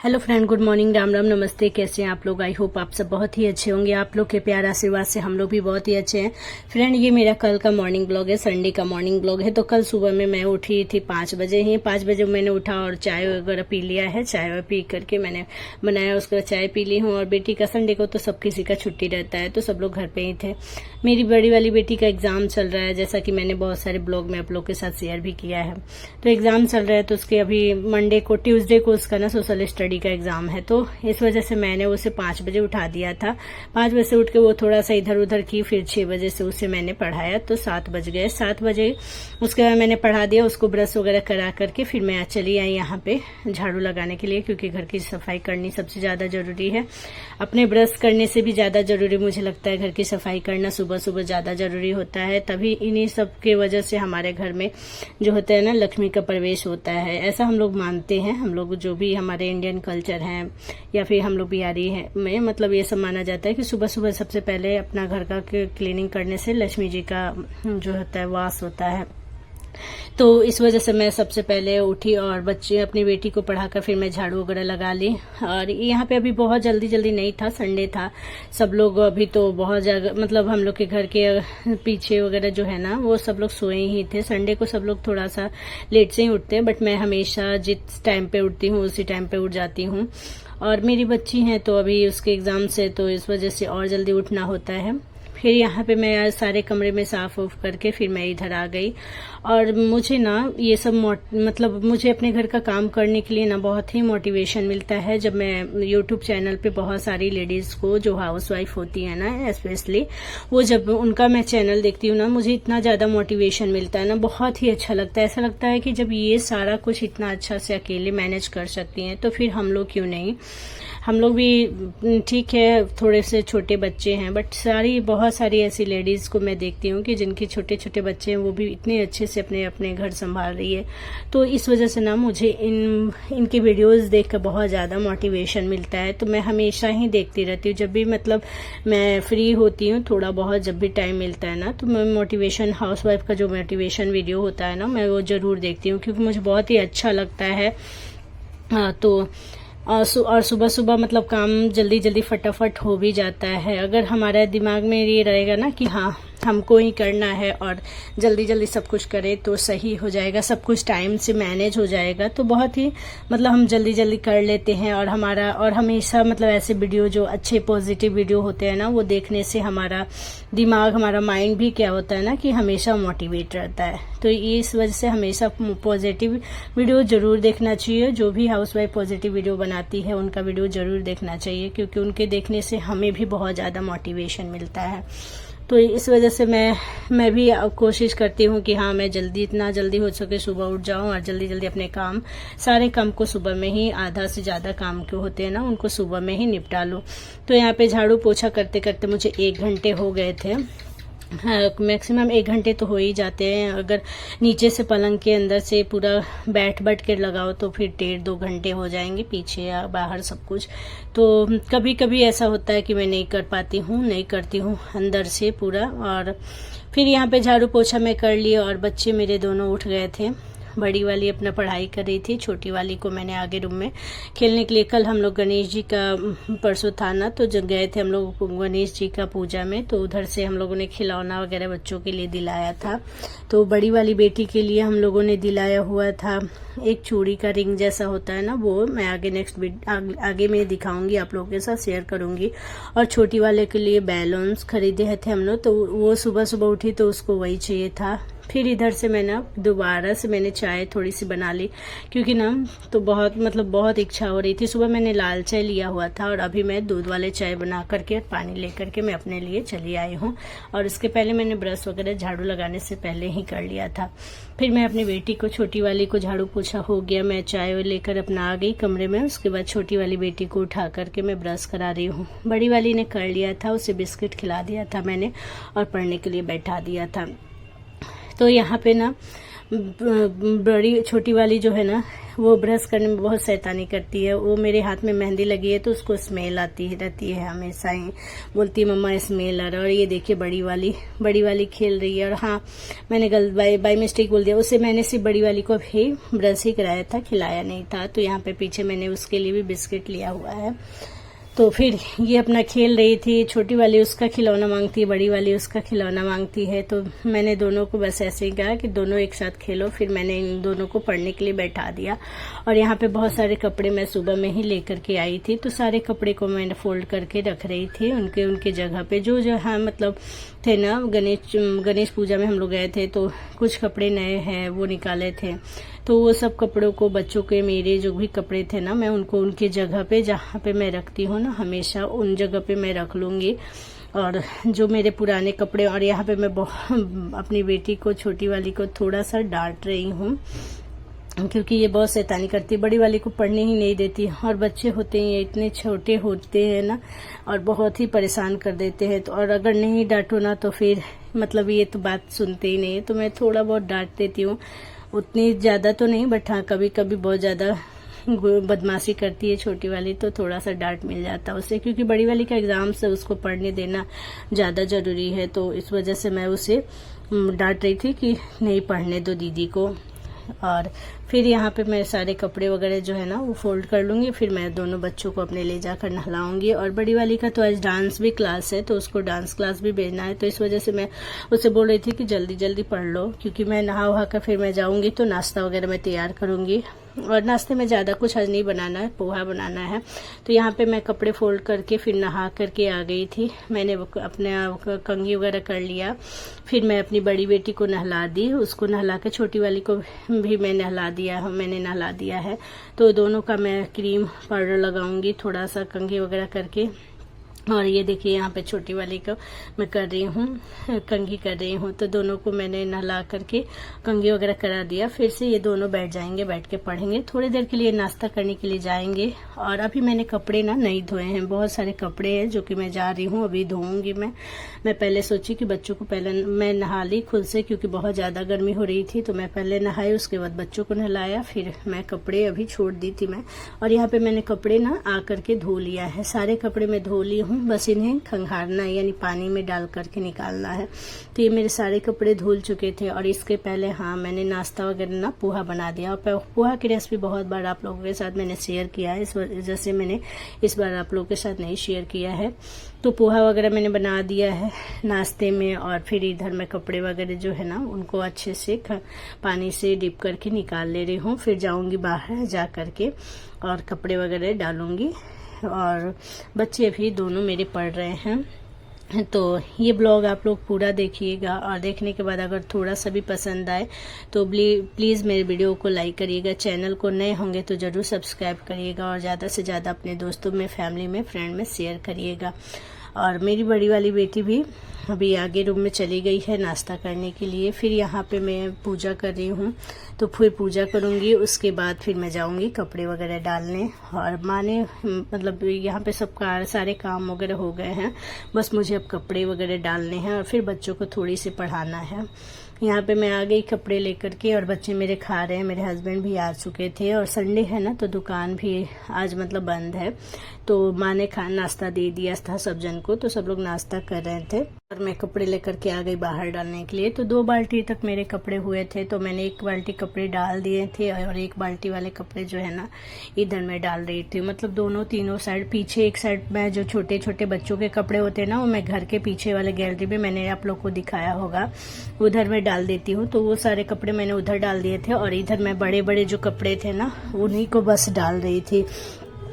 Hello friend, good morning, Ram Ram, नमस्ते। कैसे हैं आप लोग? आई होप आप सब बहुत ही अच्छे होंगे। आप लोग के प्यार आशीर्वाद से हम लोग भी बहुत ही अच्छे हैं। फ्रेंड, ये मेरा कल का मॉर्निंग ब्लॉग है, संडे का मॉर्निंग ब्लॉग है। तो कल सुबह में मैं उठी थी 5 बजे ही। 5 बजे मैंने उठा और चाय वगैरह पी लिया है। चाय पी करके मैंने बनाया, उसका चाय पी ली हूँ। और बेटी का संडे को तो सब किसी का छुट्टी रहता है, तो सब लोग घर पे ही थे। मेरी बड़ी वाली बेटी का एग्जाम चल रहा है, जैसा कि मैंने बहुत सारे ब्लॉग में आप लोग के साथ शेयर भी किया है। तो एग्जाम चल रहा है, तो उसके अभी ट्यूसडे को उसका ना सोशल स्टडी का एग्जाम है। तो इस वजह से मैंने उसे 5 बजे उठा दिया था। 5 बजे से उठ के वो थोड़ा सा इधर उधर की, फिर 6 बजे से उसे मैंने पढ़ाया, तो 7 बज गए। 7 बजे उसके बाद मैंने पढ़ा दिया उसको, ब्रश वगैरह करा करके फिर मैं चली आई यहाँ पे झाड़ू लगाने के लिए, क्योंकि घर की सफाई करनी सबसे ज्यादा जरूरी है। अपने ब्रश करने से भी ज्यादा जरूरी मुझे लगता है घर की सफाई करना सुबह सुबह ज्यादा जरूरी होता है। तभी इन्हीं सब के वजह से हमारे घर में जो होता है ना, लक्ष्मी का प्रवेश होता है, ऐसा हम लोग मानते हैं। हम लोग जो भी हमारे इंडियन कल्चर है या फिर हम लोग बिहारी हैं में, मतलब ये सब माना जाता है कि सुबह सुबह सबसे पहले अपना घर का क्लीनिंग करने से लक्ष्मी जी का जो होता है वास होता है। तो इस वजह से मैं सबसे पहले उठी और अपनी बेटी को पढ़ाकर फिर मैं झाड़ू वगैरह लगा ली। और यहाँ पे अभी बहुत जल्दी नहीं था, संडे था। सब लोग अभी तो बहुत जगह, मतलब हम लोग के घर के पीछे वगैरह जो है ना, वो सब लोग सोए ही थे। संडे को सब लोग थोड़ा सा लेट से ही उठते हैं, बट मैं हमेशा जिस टाइम पे उठती हूँ उसी टाइम पे उठ जाती हूँ। और मेरी बच्ची है तो अभी उसके एग्जाम से, तो इस वजह से और जल्दी उठना होता है। फिर यहाँ पे मैं सारे कमरे में साफ उफ करके फिर मैं इधर आ गई। और मुझे ना ये सब मतलब मुझे अपने घर का काम करने के लिए ना बहुत ही मोटिवेशन मिलता है जब मैं यूट्यूब चैनल पे बहुत सारी लेडीज को जो हाउसवाइफ होती है ना, स्पेशली वो, जब उनका मैं चैनल देखती हूँ ना, मुझे इतना ज्यादा मोटिवेशन मिलता है ना, बहुत ही अच्छा लगता है। ऐसा लगता है कि जब ये सारा कुछ इतना अच्छा से अकेले मैनेज कर सकती हैं, तो फिर हम लोग क्यों नहीं। हम लोग भी ठीक है, थोड़े से छोटे बच्चे हैं, बट बहुत सारी ऐसी लेडीज को मैं देखती हूँ कि जिनके छोटे छोटे बच्चे हैं, वो भी इतने अच्छे से अपने अपने घर संभाल रही है। तो इस वजह से ना मुझे इनकी वीडियोस देखकर बहुत ज्यादा मोटिवेशन मिलता है। तो मैं हमेशा ही देखती रहती हूँ, जब भी मतलब मैं फ्री होती हूँ, थोड़ा बहुत जब भी टाइम मिलता है ना, तो मैं मोटिवेशन, हाउसवाइफ का जो मोटिवेशन वीडियो होता है ना, मैं वो जरूर देखती हूँ, क्योंकि मुझे बहुत ही अच्छा लगता है। तो और सुबह सुबह मतलब काम जल्दी फटाफट हो भी जाता है। अगर हमारे दिमाग में ये रहेगा ना कि हाँ हमको ही करना है और जल्दी सब कुछ करें तो सही हो जाएगा, सब कुछ टाइम से मैनेज हो जाएगा, तो बहुत ही मतलब हम जल्दी कर लेते हैं। और हमेशा मतलब ऐसे वीडियो जो अच्छे पॉजिटिव वीडियो होते हैं ना, वो देखने से हमारा दिमाग, हमारा माइंड भी क्या होता है ना, कि हमेशा मोटिवेट रहता है। तो इस वजह से हमेशा पॉजिटिव वीडियो जरूर देखना चाहिए। जो भी हाउसवाइफ पॉजिटिव वीडियो बनाती है उनका वीडियो जरूर देखना चाहिए, क्योंकि उनके देखने से हमें भी बहुत ज्यादा मोटिवेशन मिलता है। तो इस वजह से मैं भी कोशिश करती हूँ कि हाँ, मैं इतना जल्दी हो सके सुबह उठ जाऊं और जल्दी अपने सारे काम को सुबह में ही, आधा से ज्यादा काम के होते हैं ना, उनको सुबह में ही निपटा लूं। तो यहाँ पे झाड़ू पोछा करते करते मुझे 1 घंटे हो गए थे। हाँ, मैक्सिमम 1 घंटे तो हो ही जाते हैं। अगर नीचे से पलंग के अंदर से पूरा बैठ के लगाओ तो फिर 1.5-2 घंटे हो जाएंगे, पीछे या बाहर सब कुछ। तो कभी कभी ऐसा होता है कि मैं नहीं करती हूँ अंदर से पूरा। और फिर यहाँ पे झाड़ू पोछा मैं कर लिया और बच्चे मेरे दोनों उठ गए थे। बड़ी वाली अपना पढ़ाई कर रही थी, छोटी वाली को मैंने आगे रूम में खेलने के लिए, कल हम लोग गणेश जी का परसों था ना, तो जब गए थे हम लोग गणेश जी का पूजा में, तो उधर से हम लोगों ने खिलौना वगैरह बच्चों के लिए दिलाया था। तो बड़ी वाली बेटी के लिए हम लोगों ने दिलाया हुआ था एक चूड़ी का रिंग जैसा होता है ना, वो मैं आगे में दिखाऊंगी, आप लोगों के साथ शेयर करूंगी। और छोटी वाले के लिए बैलून्स खरीदे थे हम लोग, तो वो सुबह उठी तो उसको वही चाहिए था। फिर इधर से मैं ना दोबारा से मैंने चाय थोड़ी सी बना ली, क्योंकि ना तो बहुत इच्छा हो रही थी। सुबह मैंने लाल चाय लिया हुआ था और अभी मैं दूध वाले चाय बना करके पानी लेकर के मैं अपने लिए चली आई हूँ। और इसके पहले मैंने ब्रश वगैरह झाड़ू लगाने से पहले ही कर लिया था। फिर मैं अपनी बेटी को, छोटी वाली को झाड़ू पोछा हो गया, मैं चाय लेकर अपना आ गई कमरे में। उसके बाद छोटी वाली बेटी को उठा करके मैं ब्रश करा रही हूँ। बड़ी वाली ने कर लिया था, उसे बिस्किट खिला दिया था मैंने और पढ़ने के लिए बैठा दिया था। तो यहाँ पे ना बड़ी छोटी वाली जो है ना वो ब्रश करने में बहुत शैतानी करती है। वो मेरे हाथ में मेहंदी लगी है तो उसको स्मेल आती रहती है, हमेशा ही बोलती है मम्मा स्मेल आ रहा है। और ये देखिए बड़ी वाली खेल रही है। और हाँ, मैंने गलत बाई मिस्टेक बोल दिया, उससे मैंने सिर्फ बड़ी वाली को भी ब्रश ही कराया था, खिलाया नहीं था। तो यहाँ पे पीछे मैंने उसके लिए भी बिस्किट लिया हुआ है। तो फिर ये अपना खेल रही थी, छोटी वाली उसका खिलौना मांगती है, बड़ी वाली उसका खिलौना मांगती है। तो मैंने दोनों को बस ऐसे ही कहा कि दोनों एक साथ खेलो। फिर मैंने इन दोनों को पढ़ने के लिए बैठा दिया। और यहाँ पे बहुत सारे कपड़े मैं सुबह में ही लेकर के आई थी, तो सारे कपड़े को मैंने फोल्ड करके रख रही थी उनके जगह पे। जो हाँ मतलब थे ना, गणेश पूजा में हम लोग गए थे तो कुछ कपड़े नए हैं वो निकाले थे। तो वो सब कपड़ों को, बच्चों के मेरे जो भी कपड़े थे ना, मैं उनको उनके जगह पे जहाँ पे मैं रखती हूँ ना, हमेशा उन जगह पे मैं रख लूँगी। और जो मेरे पुराने कपड़े, और यहाँ पे मैं अपनी बेटी को, छोटी वाली को थोड़ा सा डांट रही हूँ क्योंकि ये बहुत शैतानी करती है, बड़ी वाली को पढ़ने ही नहीं देती। और बच्चे होते हैं इतने छोटे होते हैं ना, और बहुत ही परेशान कर देते हैं। तो और अगर नहीं डांटो ना तो फिर मतलब ये तो बात सुनते ही नहीं है। तो मैं थोड़ा बहुत डांट देती हूँ, उतनी ज़्यादा तो नहीं, बट हाँ कभी कभी बहुत ज़्यादा बदमाशी करती है छोटी वाली, तो थोड़ा सा डांट मिल जाता है उससे, क्योंकि बड़ी वाली का एग्जाम से उसको पढ़ने देना ज़्यादा ज़रूरी है। तो इस वजह से मैं उसे डांट रही थी कि नहीं पढ़ने दो दीदी को। और फिर यहाँ पे मैं सारे कपड़े वगैरह जो है ना वो फोल्ड कर लूँगी। फिर मैं दोनों बच्चों को अपने ले जाकर नहलाऊंगी। और बड़ी वाली का तो आज डांस भी क्लास है, तो उसको डांस क्लास भी भेजना है। तो इस वजह से मैं उससे बोल रही थी कि जल्दी जल्दी पढ़ लो, क्योंकि मैं नहा वहा कर फिर मैं जाऊँगी तो नाश्ता वगैरह मैं तैयार करूँगी। और नाश्ते में ज़्यादा कुछ आज नहीं बनाना है, पोहा बनाना है। तो यहाँ पे मैं कपड़े फोल्ड करके फिर नहा करके आ गई थी। मैंने अपने कंघी वगैरह कर लिया। फिर मैं अपनी बड़ी बेटी को नहला दी, उसको नहला के छोटी वाली को भी मैंने नहला दिया है। तो दोनों का मैं क्रीम पाउडर लगाऊंगी थोड़ा सा कंघी वगैरह करके। और ये देखिए यहाँ पे छोटी वाली को मैं कर रही हूँ, कंघी कर रही हूँ। तो दोनों को मैंने नहला करके कंघी वगैरह करा दिया। फिर से ये दोनों बैठ जाएंगे, बैठ के पढ़ेंगे। थोड़ी देर के लिए नाश्ता करने के लिए जाएंगे। और अभी मैंने कपड़े ना नहीं धोए हैं, बहुत सारे कपड़े हैं जो कि मैं जा रही हूँ अभी धोऊंगी। मैं पहले सोची कि बच्चों को पहले मैं नहा ली खुद से, क्योंकि बहुत ज़्यादा गर्मी हो रही थी। तो मैं पहले नहाई, उसके बाद बच्चों को नहलाया, फिर मैं कपड़े अभी छोड़ दी थी मैं। और यहाँ पे मैंने कपड़े ना आ करके धो लिया है, सारे कपड़े मैं धो ली हूँ। बस इन्हें खंगारना है, यानी पानी में डाल करके निकालना है। तो ये मेरे सारे कपड़े धुल चुके थे। और इसके पहले हाँ मैंने नाश्ता वगैरह ना पोहा बना दिया। और पोहा की रेसिपी बहुत बार आप लोगों के साथ मैंने शेयर किया है, इस वजह से मैंने इस बार आप लोगों के साथ नहीं शेयर किया है। तो पोहा वगैरह मैंने बना दिया है नाश्ते में। और फिर इधर मैं कपड़े वगैरह जो है ना उनको अच्छे से पानी से डिप करके निकाल ले रही हूँ। फिर जाऊँगी बाहर जा करके और कपड़े वगैरह डालूँगी। और बच्चे भी दोनों मेरे पढ़ रहे हैं। तो ये ब्लॉग आप लोग पूरा देखिएगा, और देखने के बाद अगर थोड़ा सा भी पसंद आए तो प्लीज़ मेरे वीडियो को लाइक करिएगा। चैनल को नए होंगे तो ज़रूर सब्सक्राइब करिएगा, और ज़्यादा से ज़्यादा अपने दोस्तों में, फैमिली में, फ्रेंड में शेयर करिएगा। और मेरी बड़ी वाली बेटी भी अभी आगे रूम में चली गई है नाश्ता करने के लिए। फिर यहाँ पे मैं पूजा कर रही हूँ, तो फिर पूजा करूँगी, उसके बाद फिर मैं जाऊँगी कपड़े वगैरह डालने। और माँ ने मतलब यहाँ पे सब सारे काम वगैरह हो गए हैं, बस मुझे अब कपड़े वगैरह डालने हैं और फिर बच्चों को थोड़ी सी पढ़ाना है। यहाँ पे मैं आ गई कपड़े लेकर के, और बच्चे मेरे खा रहे हैं। मेरे हस्बैंड भी आ चुके थे, और संडे है ना तो दुकान भी आज मतलब बंद है। तो माँ ने नाश्ता दे दिया था सब जन को, तो सब लोग नाश्ता कर रहे थे। और मैं कपड़े लेकर के आ गई बाहर डालने के लिए। तो 2 बाल्टी तक मेरे कपड़े हुए थे, तो मैंने 1 बाल्टी कपड़े डाल दिए थे, और 1 बाल्टी वाले कपड़े जो है ना इधर मैं डाल रही थी। मतलब दोनों तीनों साइड, पीछे एक साइड में जो छोटे छोटे बच्चों के कपड़े होते हैं ना, वो मैं घर के पीछे वाले गैलरी में, मैंने आप लोग को दिखाया होगा, उधर मैं डाल देती हूँ। तो वो सारे कपड़े मैंने उधर डाल दिए थे, और इधर मैं बड़े बड़े जो कपड़े थे ना उन्हीं को बस डाल रही थी।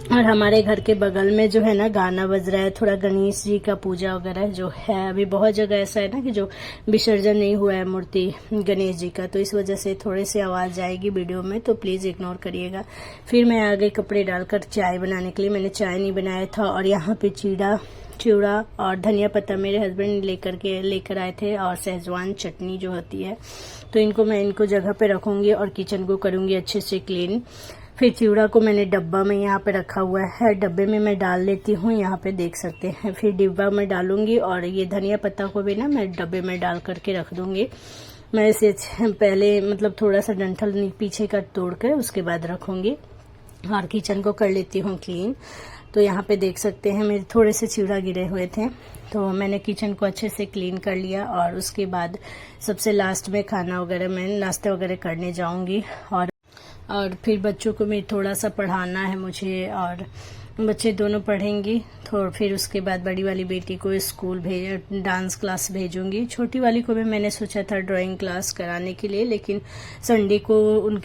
और हमारे घर के बगल में जो है ना गाना बज रहा है, थोड़ा गणेश जी का पूजा वगैरह जो है। अभी बहुत जगह ऐसा है ना कि जो विसर्जन नहीं हुआ है मूर्ति गणेश जी का, तो इस वजह से थोड़े से आवाज़ आएगी वीडियो में, तो प्लीज़ इग्नोर करिएगा। फिर मैं आ गई कपड़े डालकर चाय बनाने के लिए। मैंने चाय नहीं बनाया था, और यहाँ पे चिवड़ा और धनिया पत्ता मेरे हस्बैंड लेकर आए थे, और शेजवान चटनी जो होती है। तो इनको जगह पे रखूँगी और किचन को करूँगी अच्छे से क्लीन। फिर चिवड़ा को मैंने डब्बा में यहाँ पे रखा हुआ है, डब्बे में मैं डाल लेती हूँ, यहाँ पे देख सकते हैं। फिर डिब्बा में डालूंगी, और ये धनिया पत्ता को भी ना मैं डब्बे में डाल करके रख दूंगी। मैं इसे पहले मतलब थोड़ा सा डंठल पीछे का तोड़ कर उसके बाद रखूँगी और किचन को कर लेती हूँ क्लीन। तो यहाँ पे देख सकते हैं मेरे थोड़े से चिवड़ा गिरे हुए थे, तो मैंने किचन को अच्छे से क्लीन कर लिया और उसके बाद सबसे लास्ट में खाना वगैरह मैं नाश्ता वगैरह करने जाऊँगी। और फिर बच्चों को भी थोड़ा सा पढ़ाना है मुझे, और बच्चे दोनों पढ़ेंगी। तो फिर उसके बाद बड़ी वाली बेटी को स्कूल डांस क्लास भेजूंगी। छोटी वाली को भी मैंने सोचा था ड्राइंग क्लास कराने के लिए, लेकिन संडे को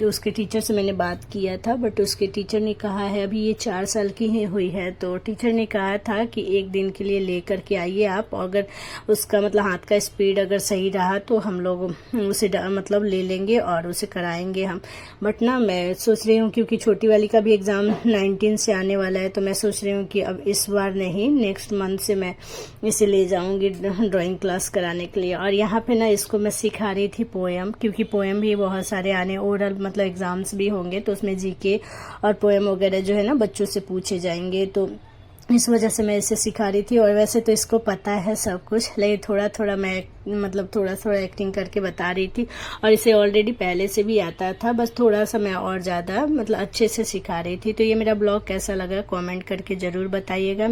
उसके टीचर से मैंने बात किया था, बट उसके टीचर ने कहा है अभी ये 4 साल की ही हुई है, तो टीचर ने कहा था कि 1 दिन के लिए ले करके आइए आप, अगर उसका मतलब हाथ का स्पीड अगर सही रहा तो हम लोग उसे मतलब ले लेंगे और उसे कराएंगे हम। बट ना मैं सोच रही हूँ क्योंकि छोटी वाली का भी एग्ज़ाम 19 से आने वाला है, तो मैं सोच रही हूँ कि अब इस बार नहीं, नेक्स्ट मंथ से मैं इसे ले जाऊंगी ड्राइंग क्लास कराने के लिए। और यहाँ पे ना इसको मैं सिखा रही थी पोएम, क्योंकि पोएम भी बहुत सारे आने, ओरल मतलब एग्जाम्स भी होंगे, तो उसमें जीके और पोएम वगैरह जो है ना बच्चों से पूछे जाएंगे, तो इस वजह से मैं इसे सिखा रही थी। और वैसे तो इसको पता है सब कुछ, लेकिन थोड़ा थोड़ा मैं मतलब थोड़ा थोड़ा एक्टिंग करके बता रही थी, और इसे ऑलरेडी पहले से भी आता था, बस थोड़ा सा मैं और ज़्यादा मतलब अच्छे से सिखा रही थी। तो ये मेरा ब्लॉग कैसा लगा कमेंट करके ज़रूर बताइएगा।